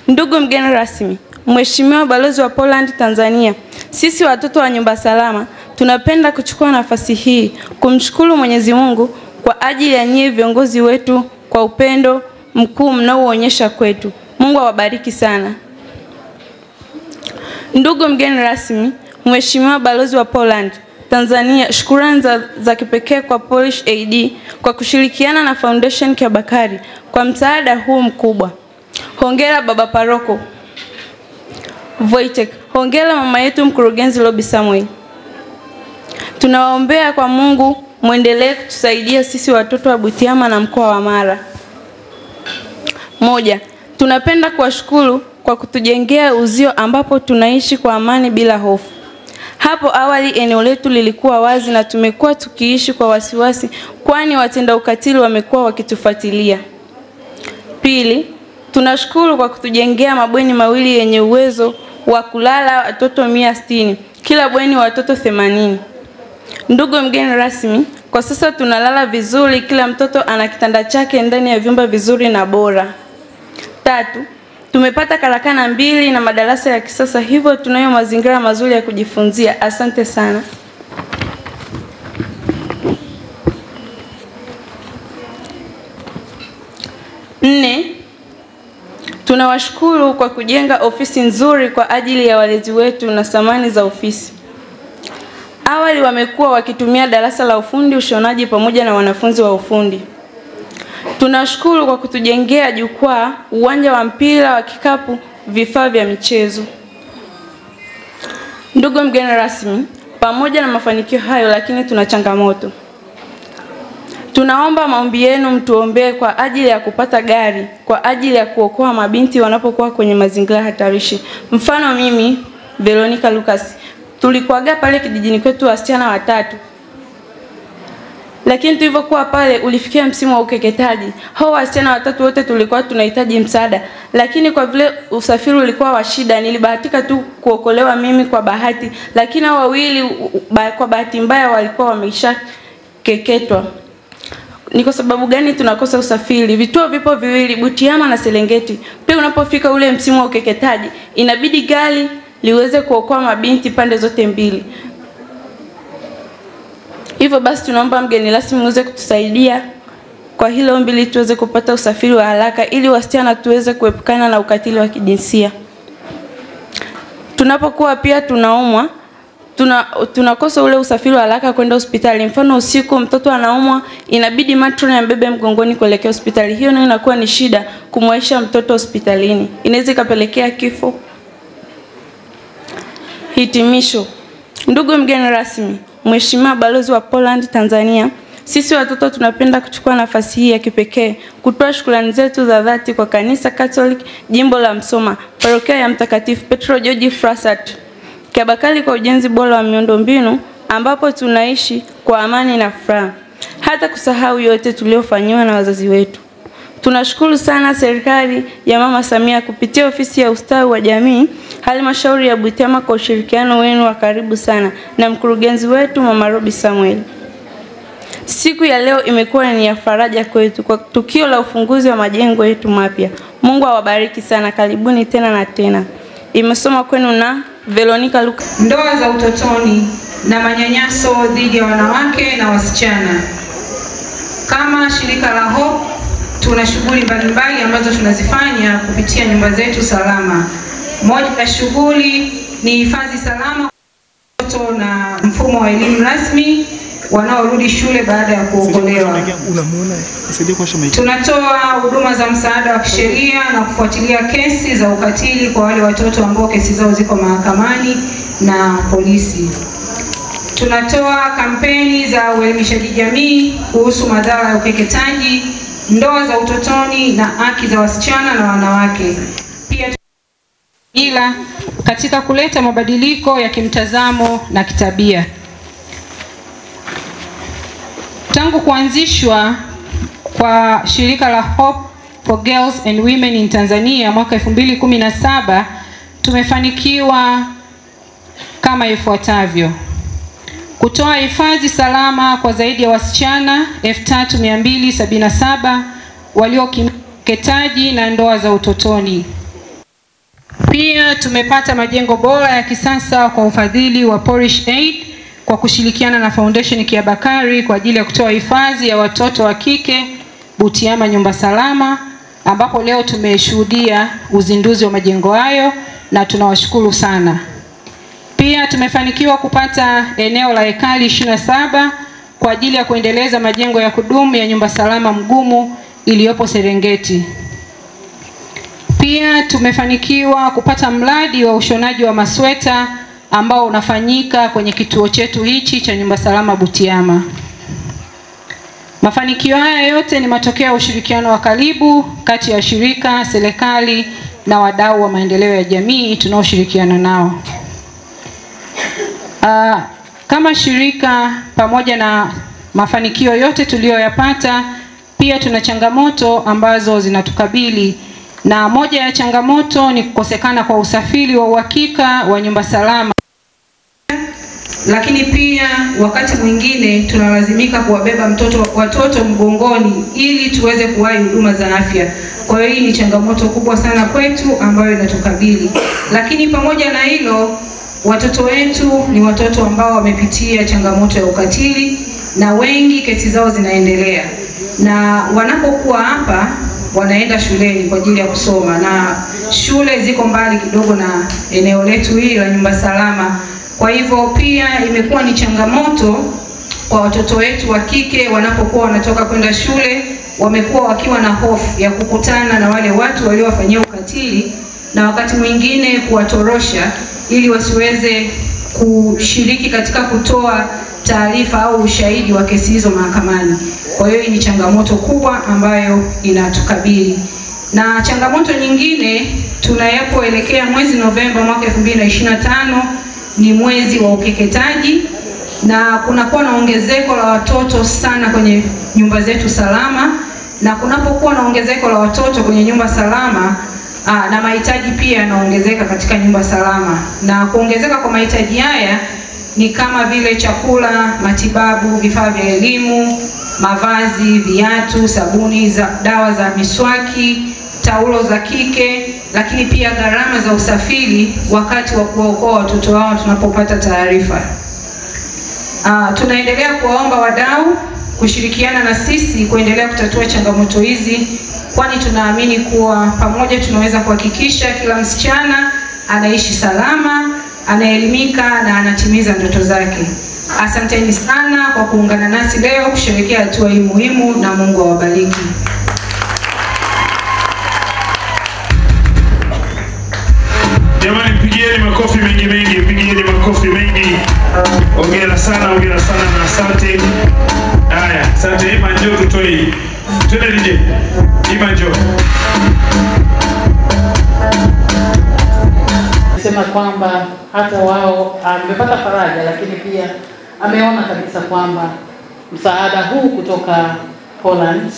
Ndugu mgeni rasmi, Mheshimiwa Balozi wa Poland Tanzania, sisi watoto wa nyumba salama tunapenda kuchukua nafasi hii kumshukuru Mwenyezi Mungu kwa ajili ya nyie viongozi wetu kwa upendo mkuu mnaoonyesha kwetu. Mungu awabariki sana. Ndugu mgeni rasmi, Mheshimiwa Balozi wa Poland Tanzania, shukrani za kipekee kwa Polish AD kwa kushirikiana na Foundation Kiabakari kwa msaada huu mkubwa. Hongera baba paroko Wojtek, hongera mama yetu mkurugenzi Robi Samuel. Tunawaombea kwa Mungu muendelee kutusaidia sisi watoto wa Butiama na mkoa wa Mara. Moja, tunapenda kuwashukuru kwa kutujengea uzio ambapo tunaishi kwa amani bila hofu. Hapo awali eneo letu lilikuwa wazi na tumekuwa tukiishi kwa wasiwasi kwani watenda ukatili wamekuwa wakitufuatilia. Pili, tunashukuru kwa kutujengea mabweni mawili yenye uwezo wa kulala watoto 160, kila bweni watoto 80. Ndugu mgeni rasmi, kwa sasa tunalala vizuri, kila mtoto ana kitanda chake ndani ya vyumba vizuri na bora. Tatu, tumepata karakana 2 na madarasa ya kisasa, hivyo tunayo mazingira mazuri ya kujifunzia. Asante sana. Nne, tunawashukuru kwa kujenga ofisi nzuri kwa ajili ya walezi wetu na samani za ofisi. Awali wamekuwa wakitumia darasa la ufundi, ushonaji pamoja na wanafunzi wa ufundi. Tunashukuru kwa kutujengea jukwaa, uwanja wa mpira wa kikapu, vifaa vya michezo. Ndugu mgeni rasmi, pamoja na mafanikio hayo lakini tuna changamoto. Tunaomba maombi yenu mtuombee kwa ajili ya kupata gari kwa ajili ya kuokoa mabinti wanapokuwa kwenye mazingira hatarishi. Mfano mimi Veronica Lucas, tulikuaga pale kijijini kwetu wasichana 3. Lakini tulivyokuwa pale ulifikia msimu wa ukeketaji. Hao wasichana 3 wote tulikuwa tunahitaji msaada, lakini kwa vile usafiri ulikuwa wa shida nilibahatika tu kuokolewa mimi kwa bahati, lakini hao 2 kwa bahati mbaya walikuwa wameisha keketwa. Ni kwa sababu gani tunakosa usafiri? Vituo vipo 2, Butiama na Serengeti. Pia unapofika ule msimu wa ukeketaji inabidi gari liweze kuokoa mabinti pande zote 2. Hivyo basi tunaomba mgeni rasmi muweze kutusaidia kwa hilo ombi ili tuweze kupata usafiri wa haraka ili wasichana tuweze kuepukana na ukatili wa kijinsia. Tunapokuwa pia tunaumwa, tunakosa ule usafiri wa haraka kwenda hospitali. Mfano usiku mtoto anaumwa, inabidi matroni ambebe mgongoni kuelekea hospitali. Hiyo nayo inakuwa ni shida kumwaisha mtoto hospitalini. Inaweza kapelekea kifo. Hitimisho. Ndugu mgeni rasmi, Mheshimiwa Balozi wa Poland Tanzania, sisi watoto tunapenda kuchukua nafasi hii ya kipekee kutoa shukrani zetu za dhati kwa Kanisa Catholic Jimbo la Msoma, Parokia ya Mtakatifu Petro George Frassat Kiabakari kwa ujenzi bora wa miundombinu ambapo tunaishi kwa amani na furaha. Hata kusahau yote tuliofanywa na wazazi wetu. Tunashukuru sana serikali ya Mama Samia kupitia ofisi ya ustawi wa jamii, halmashauri ya Butiama kwa ushirikiano wenu wa karibu sana na mkurugenzi wetu Mama Robi Samuel. Siku ya leo imekuwa ni ya faraja kwetu kwa tukio la ufunguzi wa majengo yetu mapya. Mungu awabariki sana. Karibuni tena na tena. Imesoma kwenu na Veronica Lucas. Ndoa za utotoni na manyanyaso dhidi ya wanawake na wasichana. Kama shirika la Hope tuna shughuli mbalimbali ambazo tunazifanya kupitia nyumba zetu salama. Moja ya shughuli ni hifadhi salama kwa watoto na mfumo wa elimu rasmi wanaorudi shule baada ya kuokolewa. Tunatoa huduma za msaada wa kisheria na kufuatilia kesi za ukatili kwa wale watoto ambao kesi zao ziko mahakamani na polisi. Tunatoa kampeni za uelimishaji jamii kuhusu madhara ya ukeketaji, ndoa za utotoni na haki za wasichana na wanawake. Pia ila katika kuleta mabadiliko ya kimtazamo na kitabia. Tangu kuanzishwa kwa shirika la Hope for Girls and Women in Tanzania mwaka 2017 tumefanikiwa kama ifuatavyo: kutoa hifadhi salama kwa zaidi ya wasichana 3277 waliokimbia ukeketaji na ndoa za utotoni. Pia tumepata majengo bora ya kisasa kwa ufadhili wa Parish Aid kwa kushirikiana na Foundation Kiabakari kwa ajili ya kutoa hifadhi ya watoto wa kike Butiama Nyumba Salama, ambapo leo tumeshuhudia uzinduzi wa majengo hayo na tunawashukuru sana. Pia tumefanikiwa kupata eneo la ekari 27 kwa ajili ya kuendeleza majengo ya kudumu ya Nyumba Salama Mgumu iliyopo Serengeti. Pia tumefanikiwa kupata mradi wa ushonaji wa masweta ambao unafanyika kwenye kituo chetu hichi cha Nyumba Salama Butiama. Mafanikio haya yote ni matokeo ya ushirikiano wa karibu kati ya shirika, serikali na wadau wa maendeleo ya jamii tunaoshirikiana nao. Kama shirika, pamoja na mafanikio yote tuliyoyapata, pia tuna changamoto ambazo zinatukabili, na moja ya changamoto ni kukosekana kwa usafiri wa uhakika wa nyumba salama. Lakini pia wakati mwingine tunalazimika kuwabeba watoto mgongoni ili tuweze kuwahi huduma za afya. Kwa hiyo hii ni changamoto kubwa sana kwetu ambayo inatukabili. Lakini pamoja na hilo, watoto wetu ni watoto ambao wamepitia changamoto ya ukatili na wengi kesi zao zinaendelea. Na wanapokuwa hapa wanaenda shuleni kwa ajili ya kusoma, na shule ziko mbali kidogo na eneo letu hili la Nyumba Salama. Kwa hivyo pia imekuwa ni changamoto kwa watoto wetu wa kike wanapokuwa wanatoka kwenda shule, wamekuwa wakiwa na hofu ya kukutana na wale watu waliowafanyia ukatili na wakati mwingine kuwatorosha ili wasiweze kushiriki katika kutoa taarifa au ushahidi wa kesi hizo mahakamani. Kwa hiyo hii ni changamoto kubwa ambayo inatukabili. Na changamoto nyingine, tunapoelekea mwezi Novemba mwaka 2025 ni mwezi wa ukeketaji, na kunakuwa na ongezeko la watoto sana kwenye nyumba zetu salama, na kunapokuwa na ongezeko la watoto kwenye nyumba salama na mahitaji pia yanaongezeka katika nyumba salama. Na kuongezeka kwa mahitaji haya ni kama vile chakula, matibabu, vifaa vya elimu, mavazi, viatu, sabuni, dawa za miswaki, taulo za kike, lakini pia gharama za usafiri wakati wa kuwaokoa watoto wao tunapopata taarifa. Tunaendelea kuwaomba wadau kushirikiana na sisi kuendelea kutatua changamoto hizi, kwani tunaamini kuwa pamoja tunaweza kuhakikisha kila msichana anaishi salama, anaelimika na anatimiza ndoto zake. Asanteni sana kwa kuungana nasi leo kusherehekea hatua hii muhimu, na Mungu awabariki. Jamani, mpigieni makofi mengi, mpigieni makofi mengi. Hongera sana na asante. Haya, asante. Ima njoo tutoi. Twende DJ. Ima njoo. Sema kwamba hata wao amepata faraja, lakini pia ameona kabisa kwamba msaada huu kutoka Poland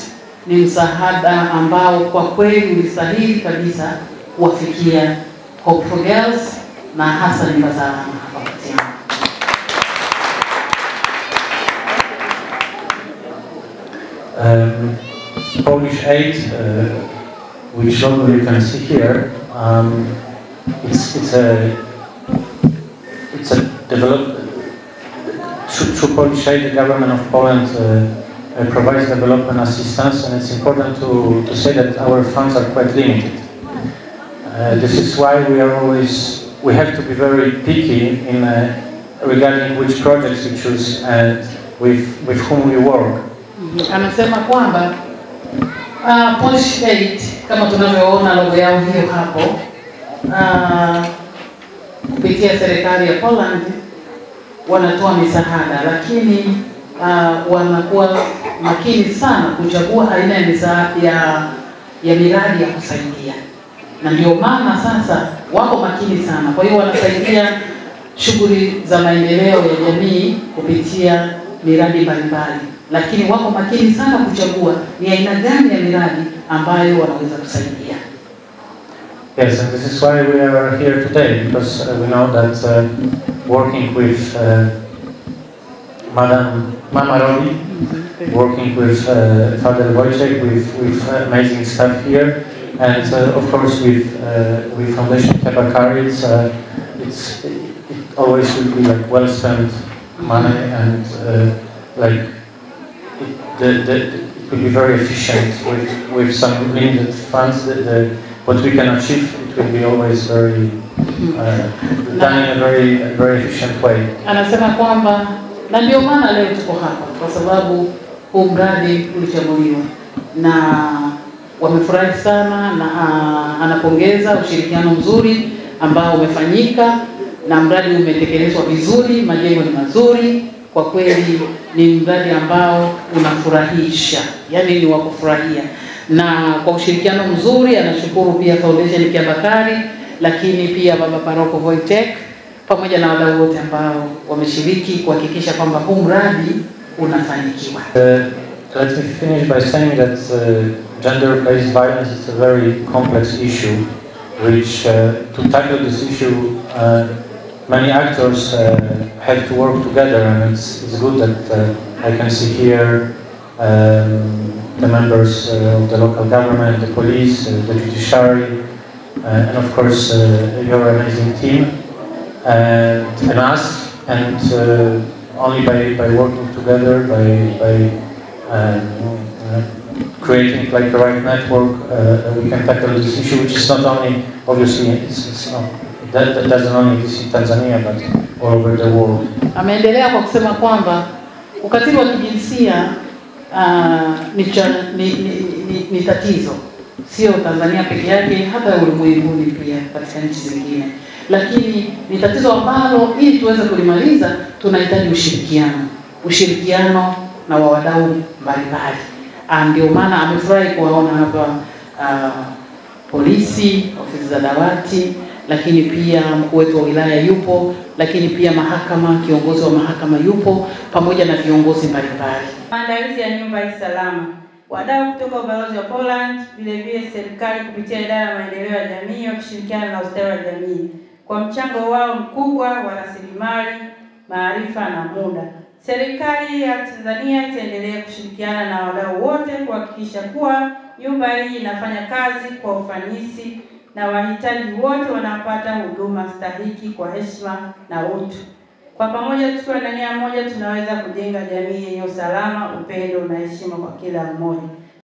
ni msaada ambao kwa kweli ulistahili kabisa kuwafikia Hope for Girls na hasa Nyumba Salama hapa Butiama. Polish Aid, which logo you can see here, it's a development. Through Polish Aid, the government of Poland provides development assistance, and it's important to say that our funds are quite limited. This is why we have to be very picky in regarding which projects we choose and with whom we work. Anasema kwamba Polish Aid, kama tunavyoona logo yao hiyo hapo, kupitia serikali ya Poland wanatoa misaada, lakini wanakuwa makini sana kuchagua aina ya miradi ya kusaidia. Na ndio maana sasa wako makini sana. Kwa hiyo wanasaidia shughuli za maendeleo ya jamii kupitia miradi mbalimbali, lakini wako makini sana kuchagua ni aina gani ya miradi ambayo wanaweza kusaidia. Yes, and this is why we are here today, because we know that working with Mama Robi, working with Father Wojciech, with amazing staff here, And of course, with Foundation Kebakari, it always will be like well spent money, and it will be very efficient with some limited funds. What we can achieve, it will be always very done in a very efficient way. Anasema kwamba na ndio maana leo tuko hapa kwa sababu huu mradi ulichaguliwa na wamefurahi sana, na anapongeza ushirikiano mzuri ambao umefanyika na mradi umetekelezwa vizuri, majengo ni mazuri. Kwa kweli ni mradi ambao unafurahisha, yani ni wa kufurahia, na kwa ushirikiano mzuri anashukuru pia Foundation Kebakari, lakini pia Baba Paroko Wojtek pamoja na wadau wote ambao wameshiriki kuhakikisha kwamba huu mradi unafanikiwa. Let me finish by saying that gender-based violence is a very complex issue, which to tackle this issue many actors have to work together, and it's good that I can see here the members of the local government, the police, the judiciary, and of course your amazing team, and us, and only by working together, by creating like the right network, we can tackle this issue, which is not only, obviously, it's not, that doesn't only exist in Tanzania, but all over the world. Ameendelea kwa kusema kwamba ukatili wa kijinsia ni tatizo, sio Tanzania peke yake, hata ulimwenguni pia katika nchi zingine. Lakini ni tatizo ambalo ili tuweze kulimaliza tunahitaji ushirikiano na wadau mbalimbali. Ndio maana amefurahi kuwaona hapa polisi, ofisi za dawati, lakini pia mkuu wetu wa wilaya yupo, lakini pia mahakama, kiongozi wa mahakama yupo, pamoja na viongozi mbalimbali. Maandalizi ya nyumba hii salama. Wadau kutoka ubalozi wa Poland, vile vile serikali kupitia idara ya maendeleo ya jamii wakishirikiana na ustawi wa jamii kwa mchango wao mkubwa wa rasilimali, maarifa na muda. Serikali ya Tanzania itaendelea kushirikiana na wadau wote kuhakikisha kuwa nyumba hii inafanya kazi kwa ufanisi na wahitaji wote wanapata huduma stahiki kwa heshima na utu. Kwa pamoja tukiwa na nia moja tunaweza kujenga jamii yenye usalama, upendo na heshima kwa kila mmoja.